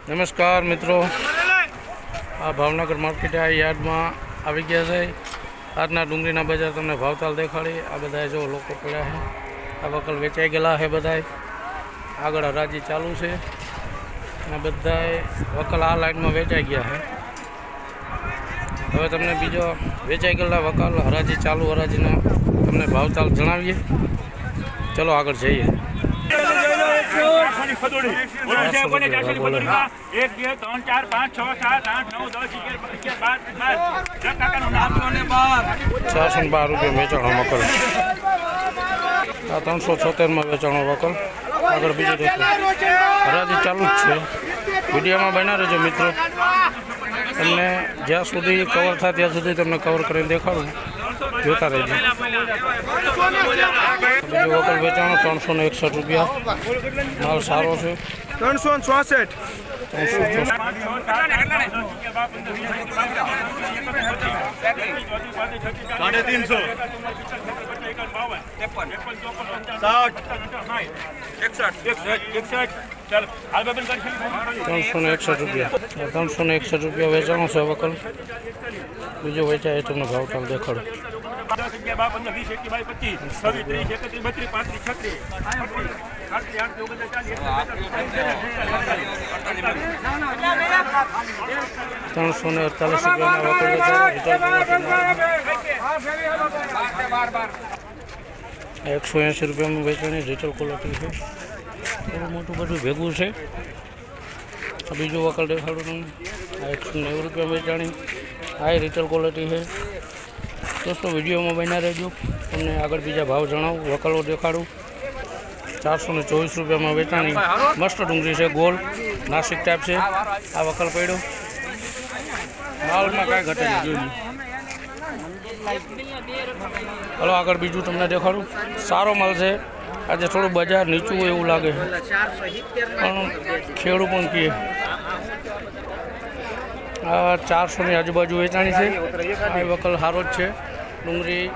નમસ્કાર મિત્રો, આ ભાવનગર માર્કેટ આ યાર્ડમાં આવી ગયા છે. આજના ડુંગળીના બજાર તમને ભાવતાલ દેખાડી. આ બધા જો લોકો પડ્યા છે, આ વકલ વેચાઈ ગયેલા છે. બધા આગળ હરાજી ચાલુ છે અને બધા વકલ આ લાઈનમાં વેચાઈ ગયા છે. હવે તમને બીજો વેચાઈ ગયેલા વકલ હરાજી ચાલુ હરાજીના તમને ભાવતાલ જણાવીએ. ચલો આગળ જઈએ. ₹412 વેચાણો વકલ. આ 376 વેચાણો વકલ. આગળ બીજું હરાજી ચાલુ જ છે. વિડીયોમાં બના રહેજો મિત્રો. તમને જ્યાં સુધી કવર થાય ત્યાં સુધી તમને કવર કરીને દેખાડું, જોતા રહેજો. બીજો વકલ વેચાણો ₹361. માલ સારો છે. 364 ₹361 વેચાણો છે વકલ. બીજો વેચાય એ તમને ભાવતાલ દેખાડો. 180 રૂપિયામાં વેચાણી રિટેલ ક્વોલિટી છે. થોડું મોટું બધું ભેગું છે. બીજું વકલ દેખાડું તમને. આ 190 રૂપિયા વેચાણી. આ રિટેલ ક્વોલિટી છે. દોસ્તો વિડીયોમાં બન્યા રહેજો, તમને આગળ બીજા ભાવ જણાવું. વકલો દેખાડું. 424 રૂપિયામાં વેચાણી. મસ્ત ડુંગળી છે, ગોલ નાસિક ટાઈપ છે. આ વકલ પડ્યો. માલમાં કાંઈ ઘટે નહીં, જોઈ. હલો આગળ બીજું તમને દેખાડું. સારો માલ છે. આજે થોડું બજાર નીચું હોય એવું લાગે છે, પણ ખેડૂ પણ કહે. આ 400ની આજુબાજુ વેચાણી છે. આ વકલ સારો જ છે. ડુંગળી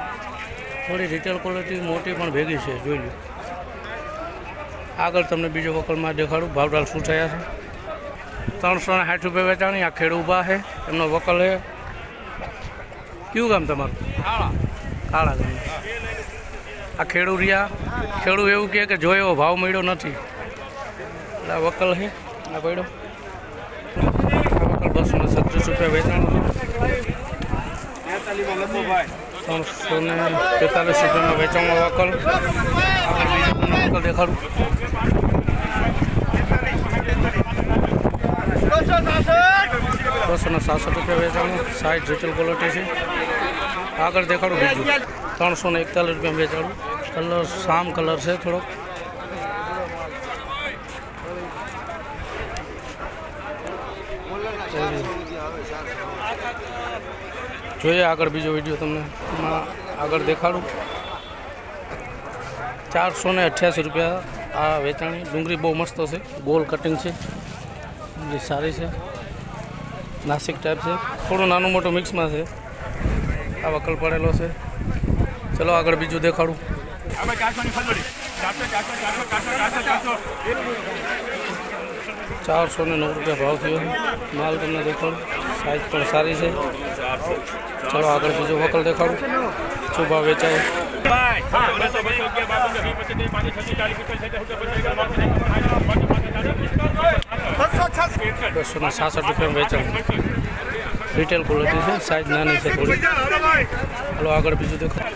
થોડી રિટેલ ક્વોલિટી મોટી પણ ભેગી છે, જોઈ લો. આગળ તમને બીજો વકલમાં દેખાડું. ભાવતાલ શું થયા છે. 360 રૂપિયા વેચાણી. આ ખેડૂ ઊભા છે, એમનો વકલ છે. કયું ગામ તમારું? કાળા ગામ. આ ખેડૂ રહ્યા. ખેડૂ એવું કહે કે જો એવો ભાવ મળ્યો નથી, એટલે આ વકલ છે. આ પડ્યો. આ વકલ 237 રૂપિયા વેચાણું છે. 343 રૂપિયામાં વેચાણું વકલ. આગળ બીજો તમને વકલ દેખાડું. 266 રૂપિયા વેચાણું. 60 રિટેલ ક્વોલિટી છે. આગળ દેખાડું બીજું. 341 રૂપિયા વેચાણું. કલર સામ કલર છે થોડોક. જોઈએ આગળ બીજો વિડીયો તમને આગળ દેખાડું. 488 રૂપિયા આ વેચાણી. ડુંગળી બહુ મસ્ત છે, ગોલ કટિંગ છે, સારી છે, નાસિક ટાઈપ છે. થોડું નાનું મોટું મિક્સમાં છે. આ વકલ પડેલો છે. ચલો આગળ બીજું દેખાડું. 409 રૂપિયા ભાવ થયો. માલ તમને દેખાડું. સાઇઝ પણ સારી છે. ચલો આગળ બીજો વકલ દેખાડું. શું ભાવ વેચાય. 266 રૂપિયા વેચાય. રિટેલ ક્વોલિટી છે. સાઇઝ નાની છે થોડી. ચલો આગળ બીજું દેખાડું.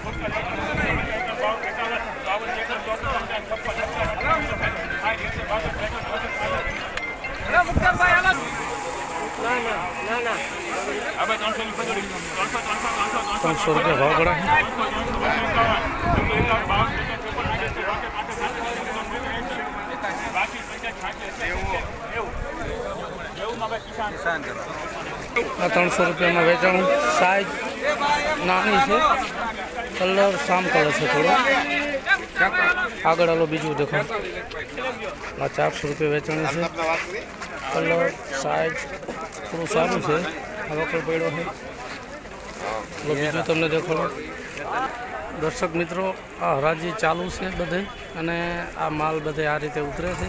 300 રૂપિયા ભાવ ગણાય. આ 300 રૂપિયામાં વેચાણું. સાઈઝ નાની છે. કલર સામ કલર છે થોડો. આગળ હાલો બીજું દેખાડ. આ 400 રૂપિયા વેચાણી છે. કલર સાઈઝ થોડું સારું છે. આ વકલ પડ્યો છે. બીજું તમને દેખાડો. દર્શક મિત્રો, આ હરાજી ચાલુ છે બધે, અને આ માલ બધે આ રીતે ઉતરે છે.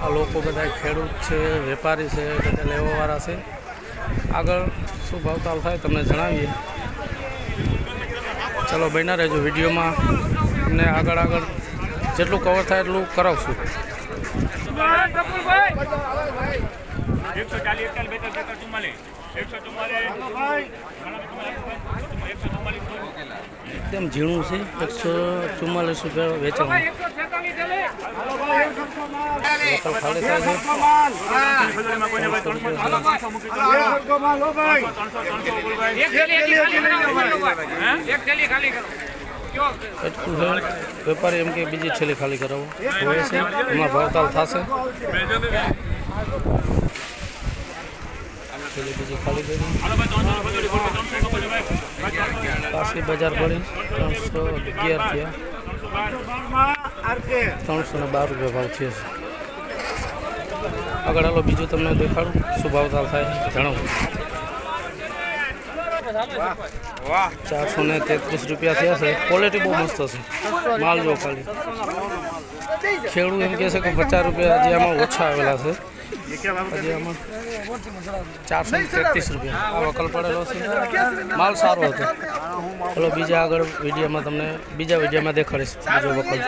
આ લોકો બધા ખેડૂત છે, વેપારી છે, બધા લેવાવાળા છે. આગળ શું ભાવતાલ થાય તમને જણાવીએ. ચલો બન્યા રહેજો વિડીયોમાં, અને આગળ જેટલું કવર થાય એટલું કરાવશું. 144 એકદમ ઝીણું છે. 144 રૂપિયા વેચાણ. ખાલી થાય છે 300 રૂપિયા. વેપારી એમ કે બીજી છેલ્લી ખાલી કરાવો હોય છે, એમાં ભાવતાલ થશે. બીજી ખાલી કરી પાછી બજાર પડી 311 થયા. 312 રૂપિયા ભાવ છે. આગળ હાલો બીજું તમને દેખાડું શું ભાવતાલ થાય જણાવું. 433 રૂપિયા થયા છે. ક્વોલિટી બહુ મસ્ત છે. માલ જો ખાલી ખેડૂત એમ કહે છે કે 50 રૂપિયા હજી આમાં ઓછા આવેલા છે. હજી આમાં 433 રૂપિયા આ વકલ પડેલો છે. માલ સારો હતો. ચલો બીજા આગળ વિડીયોમાં તમને બીજા વિડીયોમાં દેખાડીશ બીજો વકલ.